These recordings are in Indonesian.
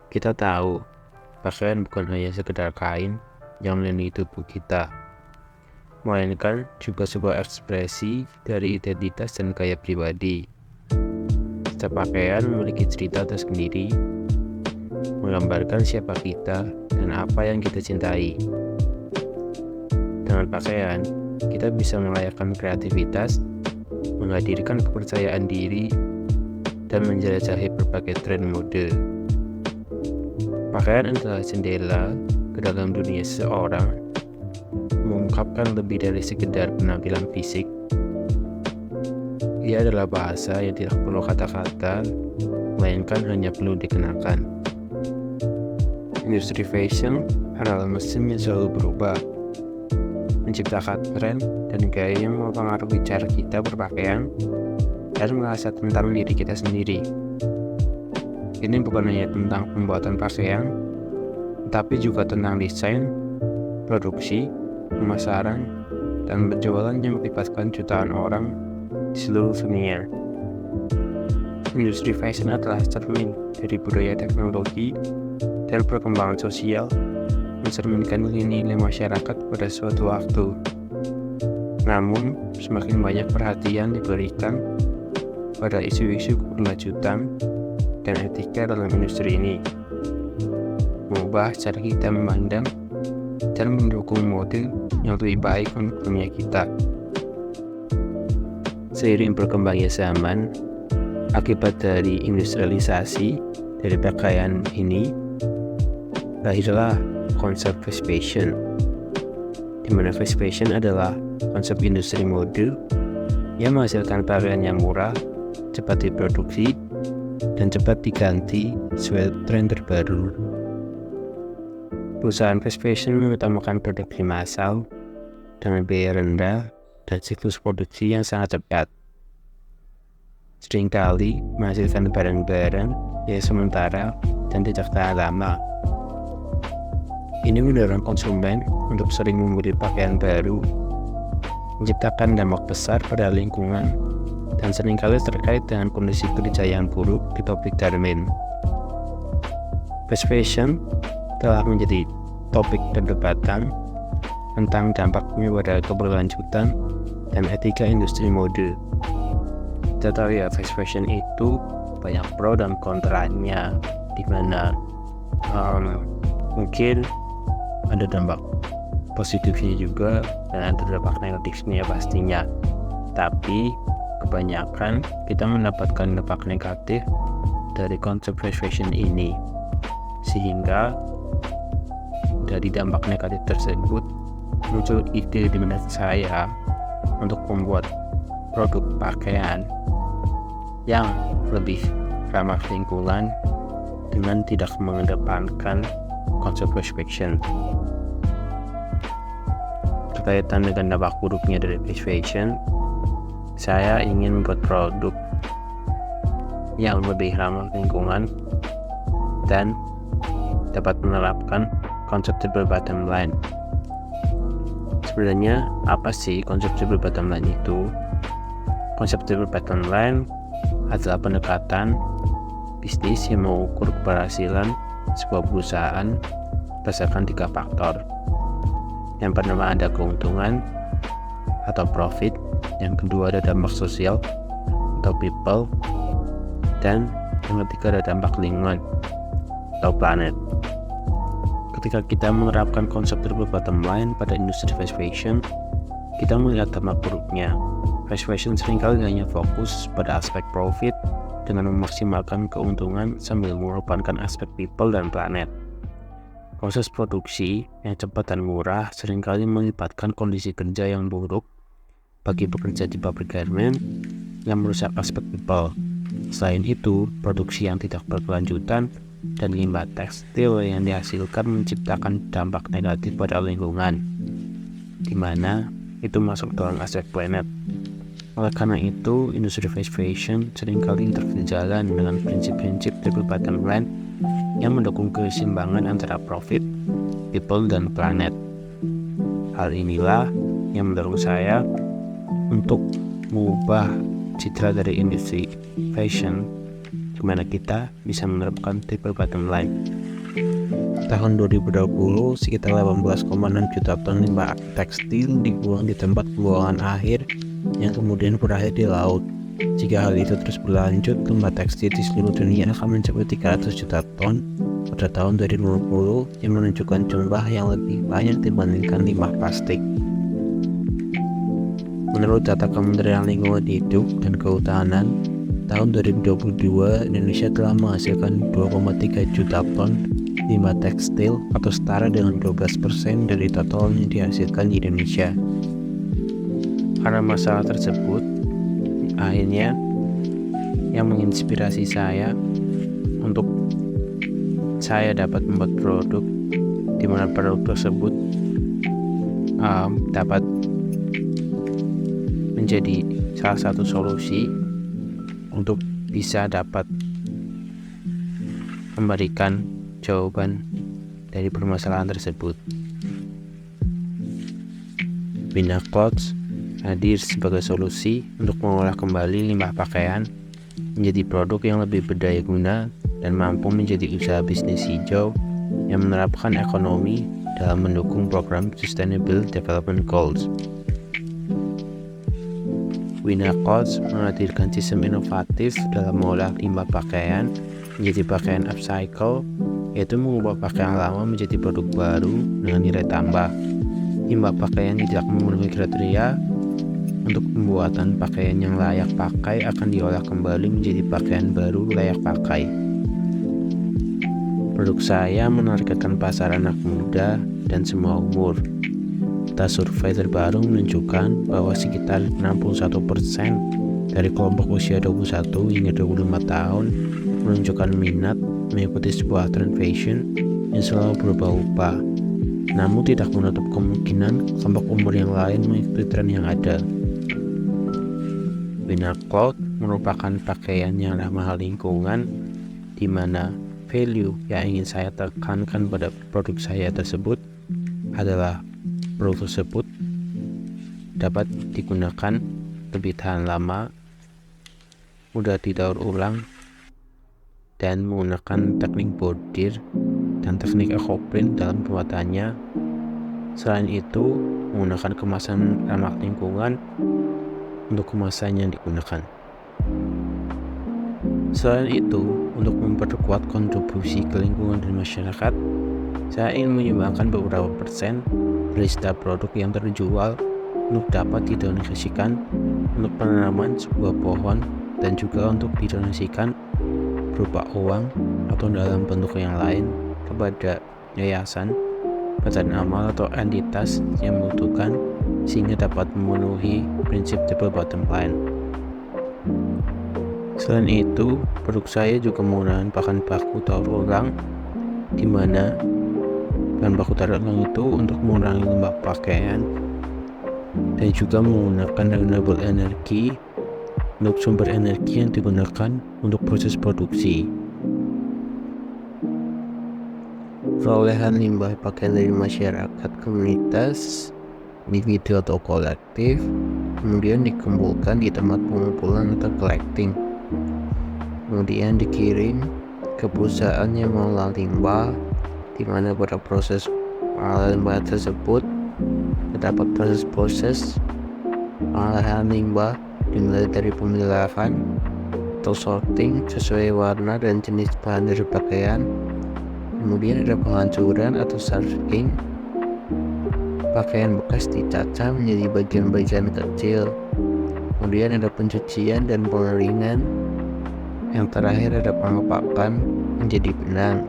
Kita tahu, pakaian bukan hanya sekedar kain yang melindungi tubuh kita, melainkan juga sebuah ekspresi dari identitas dan gaya pribadi. Setiap pakaian memiliki cerita tersendiri, menggambarkan siapa kita dan apa yang kita cintai. Dengan pakaian, kita bisa melayakkan kreativitas, menghadirkan kepercayaan diri, dan menjelajahi berbagai tren mode. Pakaian adalah jendela ke dalam dunia seseorang, mengungkapkan lebih dari sekedar penampilan fisik. Ia adalah bahasa yang tidak perlu kata-kata, melainkan hanya perlu dikenakan. Industri fashion adalah mesin yang selalu berubah, menciptakan tren dan gaya yang mempengaruhi cara kita berpakaian dan merasa tentang diri kita sendiri. Ini bukan hanya tentang pembuatan pakaian, tetapi juga tentang desain, produksi, pemasaran, dan penjualan yang melibatkan jutaan orang di seluruh dunia. Industri fashion adalah cermin dari budaya teknologi dan perkembangan sosial, mencerminkan nilai-nilai masyarakat pada suatu waktu. Namun, semakin banyak perhatian diberikan pada isu-isu keberlanjutan dan etika dalam industri ini, mengubah cara kita memandang dan mendukung model yang lebih baik untuk dunia kita. Seiring berkembangnya zaman, akibat dari industrialisasi dari pakaian ini, lahirlah konsep fast fashion, di mana fast fashion adalah konsep industri mode yang menghasilkan pakaian yang murah, cepat diproduksi, dan cepat diganti sesuai tren terbaru. Perusahaan fast fashion mengutamakan produksi massal dengan biaya rendah dan siklus produksi yang sangat cepat. Seringkali menghasilkan barang-barang yang sementara dan tidak tahan lama. Ini mendorong konsumen untuk sering membeli pakaian baru, menciptakan dampak besar pada lingkungan, dan seringkali terkait dengan kondisi kerja yang buruk di topik garmen. Fast fashion telah menjadi topik perdebatan tentang dampaknya pada keberlanjutan dan etika industri mode. Tetapi fast fashion itu banyak pro dan kontranya, di mana mungkin ada dampak positifnya juga dan ada dampak negatifnya pastinya. Tapi kebanyakan kita mendapatkan dampak negatif dari konsep fast fashion ini, sehingga dari dampak negatif tersebut muncul ide di benak saya untuk membuat produk pakaian yang lebih ramah lingkungan dengan tidak mengedepankan konsep fast fashion. Berkaitan dengan dampak buruknya dari fast fashion, saya ingin membuat produk yang lebih ramah lingkungan dan dapat menerapkan konsep triple bottom line. Sebenarnya apa sih konsep triple bottom line itu? Konsep triple bottom line adalah pendekatan bisnis yang mengukur keberhasilan sebuah perusahaan berdasarkan 3 faktor. Yang pertama ada keuntungan atau profit, yang kedua ada dampak sosial atau people, dan yang ketiga ada dampak lingkungan atau planet. Ketika kita menerapkan konsep triple bottom line pada industri fast fashion, kita melihat dampak buruknya. Fast fashion seringkali hanya fokus pada aspek profit dengan memaksimalkan keuntungan sambil mengorbankan aspek people dan planet. Proses produksi yang cepat dan murah seringkali melibatkan kondisi kerja yang buruk bagi pekerja di pabrik garmen yang merusak aspek people. Selain itu, produksi yang tidak berkelanjutan dan limbah tekstil yang dihasilkan menciptakan dampak negatif pada lingkungan, di mana itu masuk dalam aspek planet. Oleh karena itu, industri fast fashion seringkali terjalan dengan prinsip-prinsip triple bottom line yang mendukung keseimbangan antara profit, people, dan planet. Hal inilah yang mendorong saya untuk mengubah citra dari industri fashion bagaimana kita bisa menerapkan triple bottom line. Tahun 2020, sekitar 18,6 juta ton limbah tekstil dibuang di tempat pembuangan akhir yang kemudian berakhir di laut. Jika hal itu terus berlanjut, limbah tekstil di seluruh dunia akan mencapai 300 juta ton pada tahun 2050 yang menunjukkan jumlah yang lebih banyak dibandingkan limbah plastik. Menurut data Kementerian Lingkungan Hidup dan Kehutanan, tahun 2022 Indonesia telah menghasilkan 2,3 juta ton limbah tekstil atau setara dengan 12% dari total yang dihasilkan di Indonesia. Karena masalah tersebut, akhirnya yang menginspirasi saya untuk saya dapat membuat produk di mana produk tersebut dapat menjadi salah satu solusi untuk bisa dapat memberikan jawaban dari permasalahan tersebut. Bina Clothes hadir sebagai solusi untuk mengolah kembali limbah pakaian menjadi produk yang lebih berdaya guna dan mampu menjadi usaha bisnis hijau yang menerapkan ekonomi dalam mendukung program Sustainable Development Goals. Bina Clothes menghadirkan sistem inovatif dalam mengolah limbah pakaian menjadi pakaian upcycle, yaitu mengubah pakaian lama menjadi produk baru dengan nilai tambah. Limbah pakaian yang tidak memenuhi kriteria untuk pembuatan pakaian yang layak pakai akan diolah kembali menjadi pakaian baru layak pakai. Produk saya menargetkan pasar anak muda dan semua umur. Data survei terbaru menunjukkan bahwa sekitar 61% dari kelompok usia 21 hingga 25 tahun menunjukkan minat mengikuti sebuah tren fashion yang selalu berubah-ubah, namun tidak menutup kemungkinan kelompok umur yang lain mengikuti tren yang ada. Bina Clothes merupakan pakaian yang ramah lingkungan, di mana value yang ingin saya tekankan pada produk saya tersebut adalah produk tersebut dapat digunakan lebih tahan lama, mudah didaur ulang, dan menggunakan teknik bordir dan teknik eco-print dalam pembuatannya. Selain itu, menggunakan kemasan ramah lingkungan untuk kemasan yang digunakan. Selain itu, untuk memperkuat kontribusi ke lingkungan dan masyarakat, saya ingin menyumbangkan beberapa persen dari setiap produk yang terjual untuk dapat didonasikan untuk penanaman sebuah pohon dan juga untuk didonasikan berupa uang atau dalam bentuk yang lain kepada yayasan, badan amal atau entitas yang membutuhkan sehingga dapat memenuhi prinsip triple bottom line. Selain itu, produk saya juga menggunakan bahan baku daur ulang, di mana bahan baku daur ulang itu untuk mengurangi limbah pakaian dan juga menggunakan renewable energy untuk sumber energi yang digunakan untuk proses produksi. Perolehan limbah pakaian dari masyarakat, komunitas, individu atau kolektif kemudian dikumpulkan di tempat pengumpulan atau collecting, kemudian dikirim ke perusahaan yang mengolah limbah, di mana pada proses pengolahan limbah tersebut terdapat proses pengolahan limbah dimulai dari pemilahan atau sorting sesuai warna dan jenis bahan dari pakaian, kemudian ada penghancuran atau sorting. Pakaian bekas dicacah menjadi bagian-bagian kecil, kemudian ada pencucian dan pengeringan, yang terakhir ada pengepakan menjadi benang.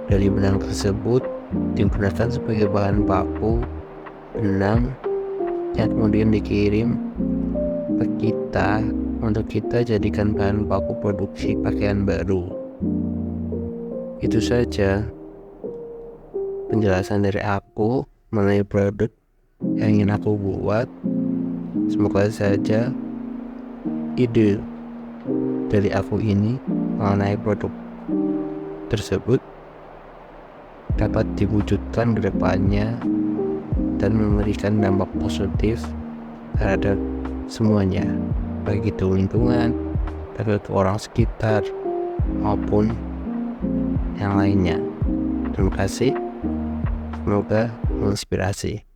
Dari benang tersebut digunakan sebagai bahan baku benang yang kemudian dikirim ke kita untuk kita jadikan bahan baku produksi pakaian baru. Itu saja penjelasan dari aku mengenai produk yang ingin aku buat. Semoga saja ide dari aku ini mengenai produk tersebut dapat diwujudkan ke depannya dan memberikan dampak positif terhadap semuanya, baik itu lingkungan, tapi untuk orang sekitar maupun yang lainnya. Terima kasih, semoga menginspirasi.